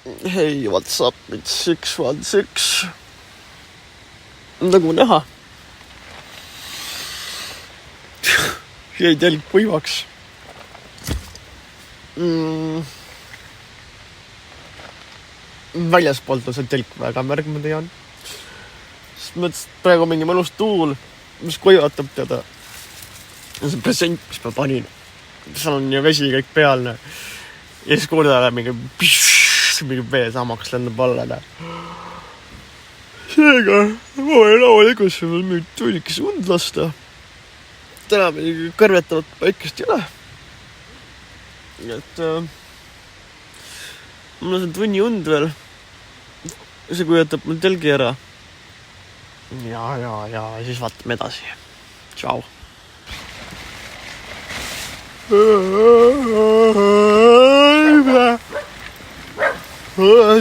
Hey, what's up, it's 616. Nagu näha. Jäi telk kuivaks. Väljaspoolt on see telk väga märg, ma tean. Sest mõttes praegu mingi mõnus tuul, mis kuivatab teda. See present, mis ma panin. Seal on ju vesi kõik peal. Ja siis kuulda mingi vee samaks lendab alla. Seega, ma võin laualikus veel mingit tunnikes und lasta. Täna mingi kõrvetavat paikest ei ole. Et mul on see tunni und veel. See kujutab mul telgi ära. Ja siis vaatame edasi. Tšau.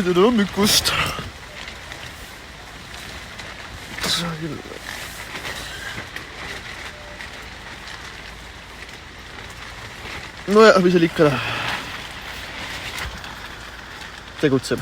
Tere hommikust. No ja, mis oli ikka tegutseb.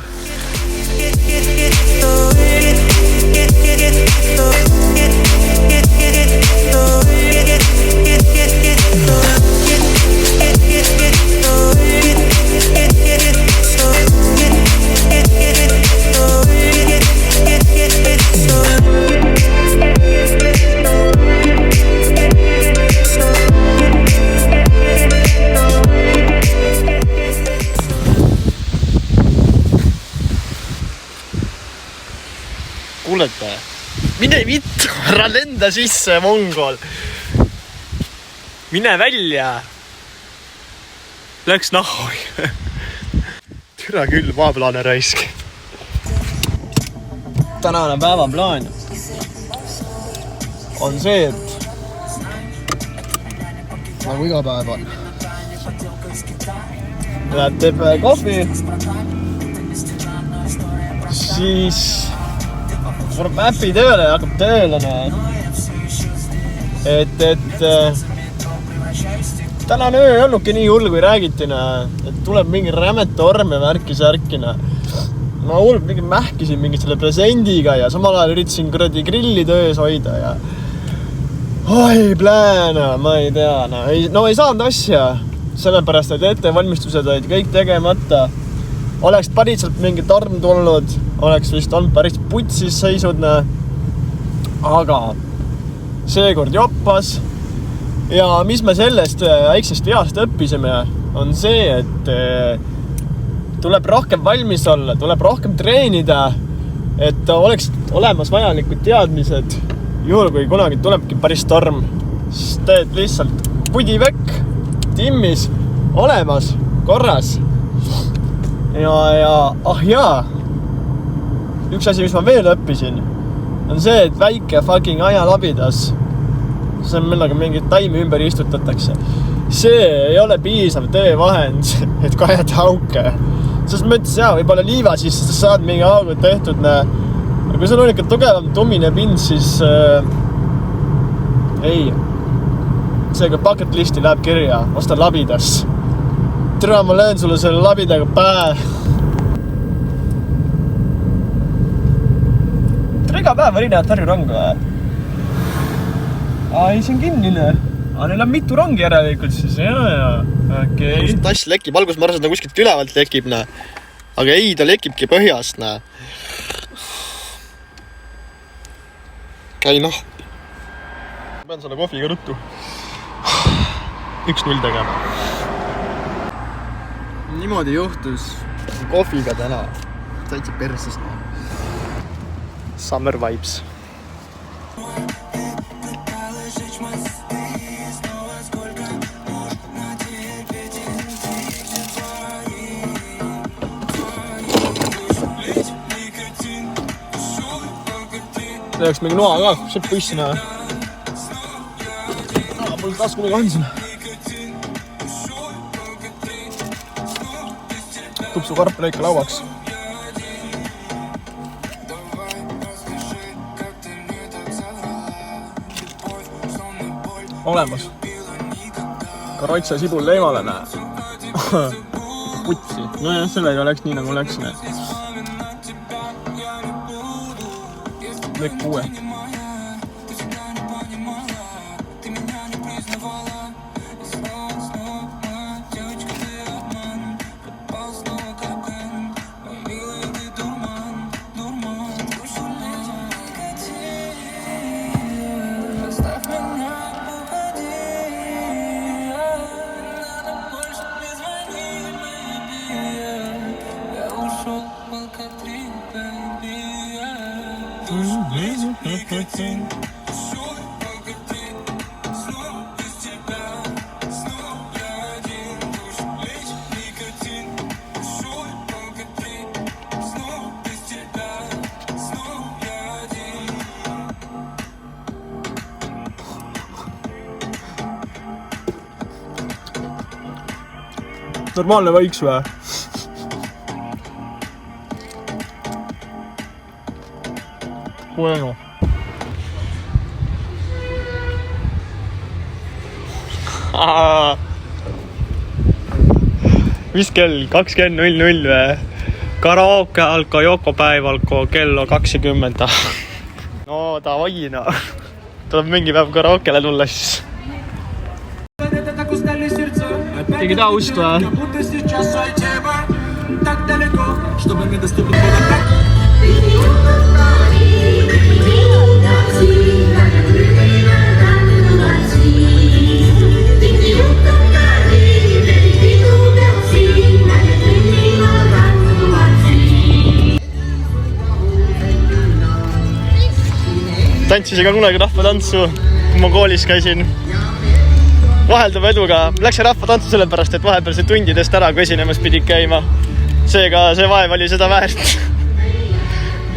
Kuulete? Mine vittu, ära lenda sisse, mongol. Mine välja. Läks nahoi. Türa küll, maaplaane raisk. Tänane päevaplaan on see, et nagu iga päev on. Läheb teeb kohvi. Siis tuleb äpi tööle ja hakkab tööle. Et tänane öö ei olnudki nii hull, kui räägitina. Et tuleb mingi rämet orm ja värkisärkina. Ma hullult mingi mähkisin mingi selle presendiga ja samal ajal üritasin kuradi grilli töös hoida ja oi plääna, ma ei tea. No ei saanud asja, sellepärast, et ettevalmistused olid kõik tegemata. Oleks päriselt mingi torm tulnud, oleks vist olnud päris putsis seisudne. Aga seekord joppas. Ja mis me sellest väiksest veast õppisime, on see, et tuleb rohkem valmis olla, tuleb rohkem treenida, et oleks olemas vajalikud teadmised. Juhul, kui kunagi tulebki päris torm, siis teed lihtsalt pudi vekk, timmis, olemas, korras. Ja üks asi, mis ma veel õppisin, on see, et väike fucking ajalabidas, see on millega mingit taimi ümber istutatakse. See ei ole piisav töövahend, et kajada auke. Sest mõttes, võib-olla liiva sisse sa saad mingi augud tehtud. Aga kui sul on ikka tugevam tumine pind, siis ei. Seega bucket listi läheb kirja, osta labidas. Tere, ma löön sulle selle labidaga päev. Tere, iga päev erinevat värvi rangu. Ai, see on kinnine. Neil on mitu rangi järelikult siis. Okei. Tass lekib. Algus ma arvasin, et kuskilt ülevalt lekib. Aga ei, ta lekibki põhjast. Käi noh. Ma pean selle kohviga ruttu. 1-0 tegema. Niimoodi juhtus kohviga täna. Täitsa persest. Summer vibes. Tehaks mingi noa ka, see põissina. Mul tasku nagu andsin. Tupsu karp lõika lauaks. Olemas. Karotsa sibul leimale näe. Putsi. Nojah, sellega läks nii nagu läks. Lõik 6. Normaalne vaiks või? Bueno. Mis kell? 20.00 või? Karaoke alko Joko päevalko kello 20. No davai no. Tuleb mingi päev karaokele tulla siis. Tegi taust või? Tantsisin ka kunagi rahvatantsu, kui ma koolis käisin. Vaheldava eduga läksin rahvatantsu sellepärast, et vahepeal see tundidest ära, kui esinemas pidid käima. Seega see vaev oli seda väärt.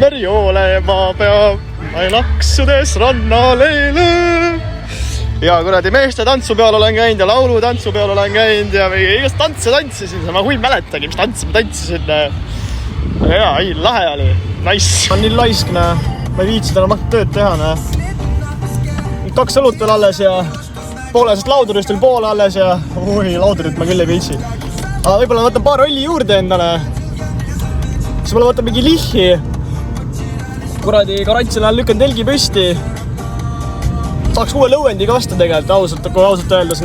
Märjoole maa pea, ma laksudes rannaleele. Ja kuradi meeste tantsupeal olen käinud ja laulu tantsupeal olen käinud ja igast tantsisin. Ma hui mäletagi, mis tantsi ma tantsisin. Ja, lahe oli. Nice. Ma nii laisk, ma ei viitsi täna tööd teha. 2 õlut veel alles ja poolesest laudurist veel poole alles ja laudurit ma küll ei viitsi. Aga võib-olla võtan paar õlli juurde endale. Siis mulle võtan mingi lihhi. Kuradi karantsile ajal lükkan telgi püsti. Saaks uue lõuendiga vastu tegelikult, ausalt öeldes.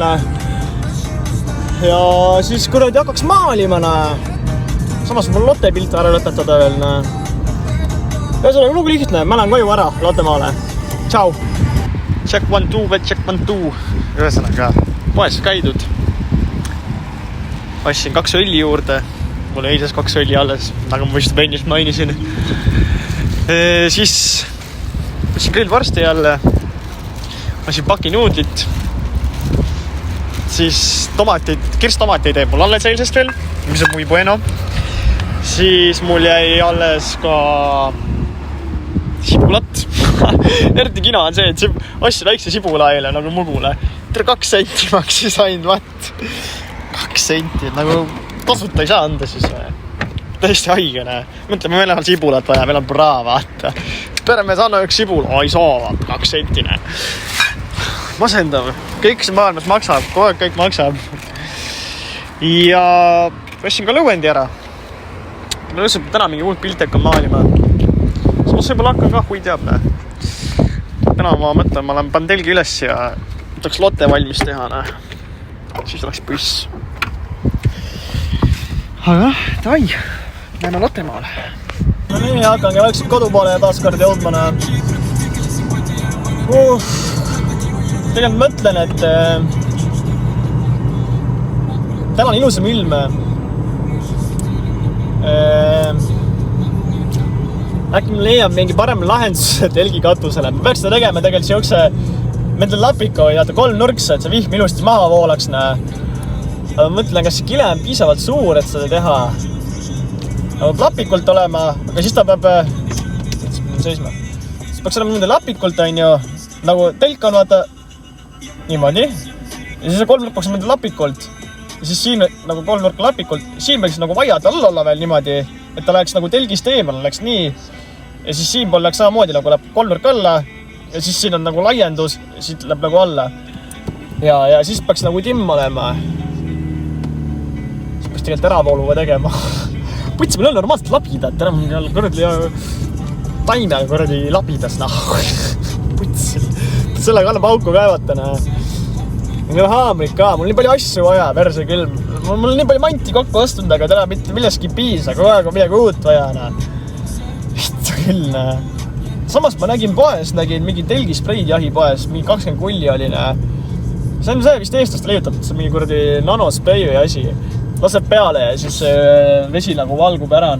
Ja siis kuradi hakkaks maalima. Samas mul lotepilt ära lõpetada veel. Ühesõnaga lugu lihtne, ma lähen koju ära Lottemaale. Tšau! Check 1, 2, check 1, 2. Ühesõnaga, poes käidud. Assin 2 õlli juurde. Mul eises 2 õlli alles, nagu ma vist ennist mainisin. Siis võtsin grillvarsti jälle. Assin paki nuudlit. Siis kirstomateid jäi mul alles eilsest veel, mis on muy bueno. Siis mul jäi alles ka sibulat. Erdi kina on see, et asja väikse sibula eile nagu mugule. 2 senti maksis ainult, 2 senti, nagu tasuta ei saa anda siis. Täiesti haigene. Mõtleme, meil on sibulat vaja, meil on braa, vaata. Peremees anna 1 sibul, ei saa, 2 sentine. Masendav. Kõik see maailmas maksab, kogu aeg kõik maksab. Ja võtsin ka lõuendi ära. Ma lõssin täna mingi uut pilteka maalima. Samas võib-olla hakkan ka, kui teab. Täna ma mõtlen, ma olen pandelgi üles ja võtaks lotte valmis teha. Siis oleks püss. Aga davai, näeme Lottemaale. No nii, hakkangi vaikselt kodu poole ja taas kord jõudma. Tegelikult mõtlen, et täna on ilusam ilm. Äkki me leiab mingi parem lahendus telgi katusele. Me peaks seda tegema tegelikult siukse mendel lapika või 3 nurksa, et see vihm ilusti maha voolaks. Ma mõtlen, kas see kile on piisavalt suur, et seda teha. Peab lapikult olema, aga siis ta peab seisma. Siis peaks olema nende lapikult, on ju, nagu telk on vaata niimoodi. Ja siis 3 nurk peaks nende lapikult. Ja siis siin nagu 3 nurka lapikult. Siin peaks nagu vaiad all olla veel niimoodi, et ta läheks nagu telgist eemal, läheks nii. Ja siis siin pool läheks samamoodi, nagu läheb 3 nurk alla. Ja siis siin on nagu laiendus ja siit läheb nagu alla. Ja siis peaks nagu timm olema. hakkas tegelikult äravooluga tegema. Puts, meil on normaalselt labidad, kuradi taime kuradi labidas, Puts, sellega annab auku kaevatana. Mul on haamrid ka, mul on nii palju asju vaja, perse külm. Mul on nii palju manti kokku ostunud, aga täna mitte milleski piisa, kogu aeg on midagi uut vaja. Vittu küll, Samas ma nägin poes, mingi telgispreid jahipoes, mingi 20 kulli oli. See on see vist eestlaste leiutatud, see mingi kuradi nanosprei või asi. Laseb peale ja siis vesi nagu valgub ära.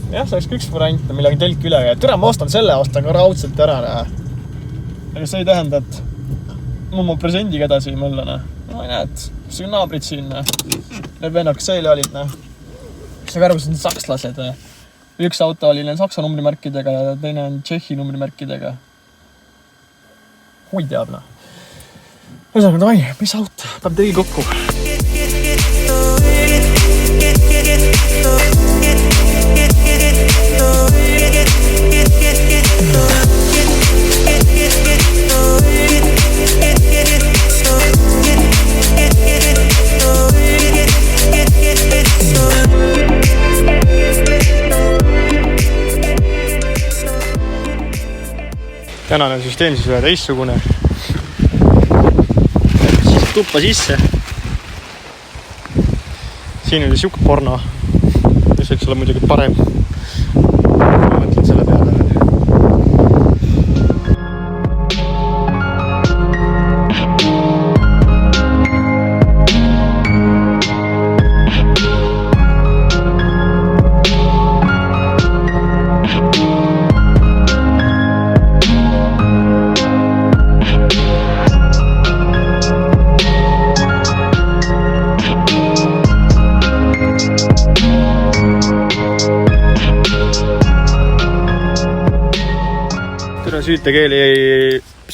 Jah, see oleks üks variant, millega telk üle. Türa, ma ostan selle aasta ka raudselt ära. Aga see ei tähenda, et mul mu presendiga edasi mõllana. No ei näed, see on naabrid siin. Need vennad, kes eile olid. See kõrgus on sakslased. Üks auto oli saksa numbrimärkidega ja teine on tšehhi numbrimärkidega. Hui teab, Ühesõnaga, davai, mis auto? Peab tegi kokku. Tänane süsteem siis ühe teistsugune. Siis tuppa sisse. Siin oli siuke porno. Mis võiks olla muidugi parem. Ma mõtlen selle peale.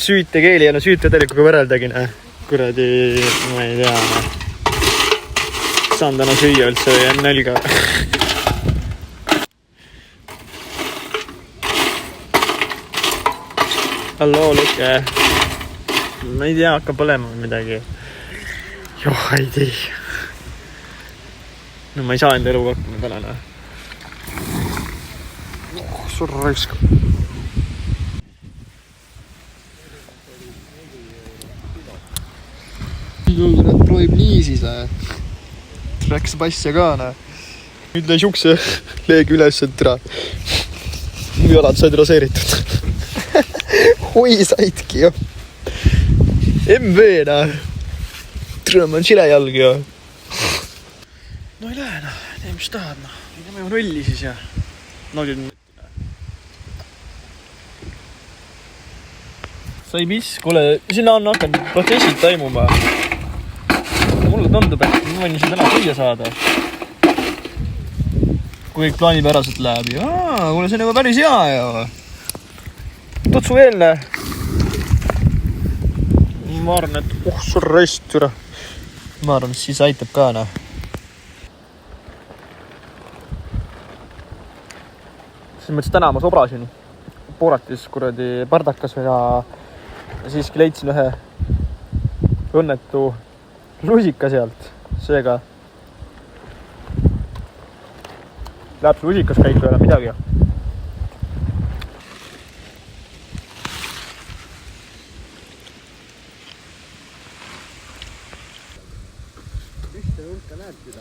Süütekeeli ja süütedelikuga võrreldagi, kuradi, ma ei tea, saan täna süüa üldse või enne nälga. Halloo, luke. Ma ei tea, hakkab olema midagi. Joh, ei tea. No ma ei saa enda elu hakkama täna. Sul raisk. Nad proovib nii siis, Läks passia ka, Nüüd lõi siukse leegi üles, et jalad said raseeritud. Hui saidki, jo. MV, ma on sile jalg, jo. No ei lähe, tee mis tahad, Teeme ju rolli siis, ja. Naudid. Sai mis, kuule, sinna on hakanud protsessid taimuma. Mulle tundub, et ma võin siin täna süüa saada. Kui kõik plaanipäraselt läheb. Kuule, see on juba päris hea, jo. Tutsu eelne. Ma arvan, et sul rest, türa. Ma arvan, et siis aitab ka, Siis mõttes täna ma sobrasin. Pooratis kuradi pardakas ja siiski leidsin ühe õnnetu lusika sealt. Seega läheb see lusikas käiku ei ole midagi.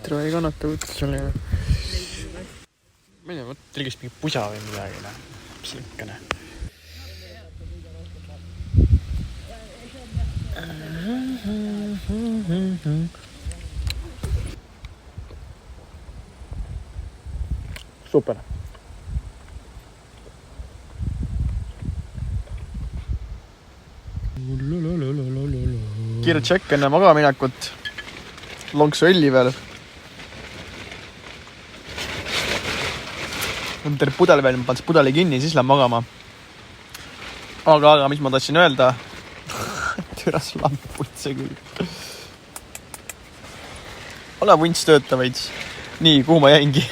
Tere ei kannata võtta sulle. Ma ei tea, telgist mingi pusa või midagi. Slikkane. Super. Kiire tšekk enne magaminekut. Lonksu õlli veel. On terve pudel veel, ma pans pudeli kinni, siis lähen magama. Aga mis ma tahtsin öelda? Türas lamput see küll. Ole vunts töötavaid. Nii, kuhu ma jäingi?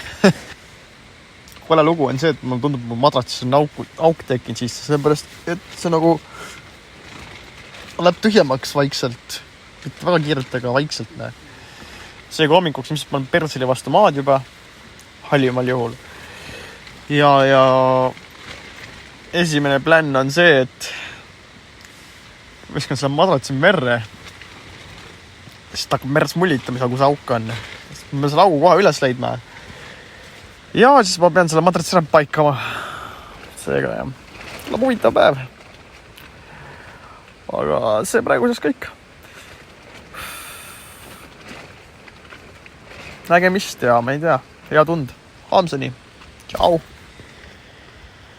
Vale lugu on see, et mulle tundub, mu madratsis on auk tekkinud sisse. Seepärast, et see nagu läheb tühjemaks vaikselt. Mitte väga kiirelt, aga vaikselt. seega hommikuks ilmselt panen persili vastu maad juba, halvimal juhul. Ja esimene plänn on see, et viskan selle madratsi merre, siis ta hakkab meres mullitama, kus auk on. Ma pean selle augu kohe üles leidma. Ja siis ma pean selle madratsi ära paikama. Seega jah, tuleb huvitav päev. Aga see praegu siis kõik. Nägemist ja ma ei tea, hea tund. Haamseni. Tšau.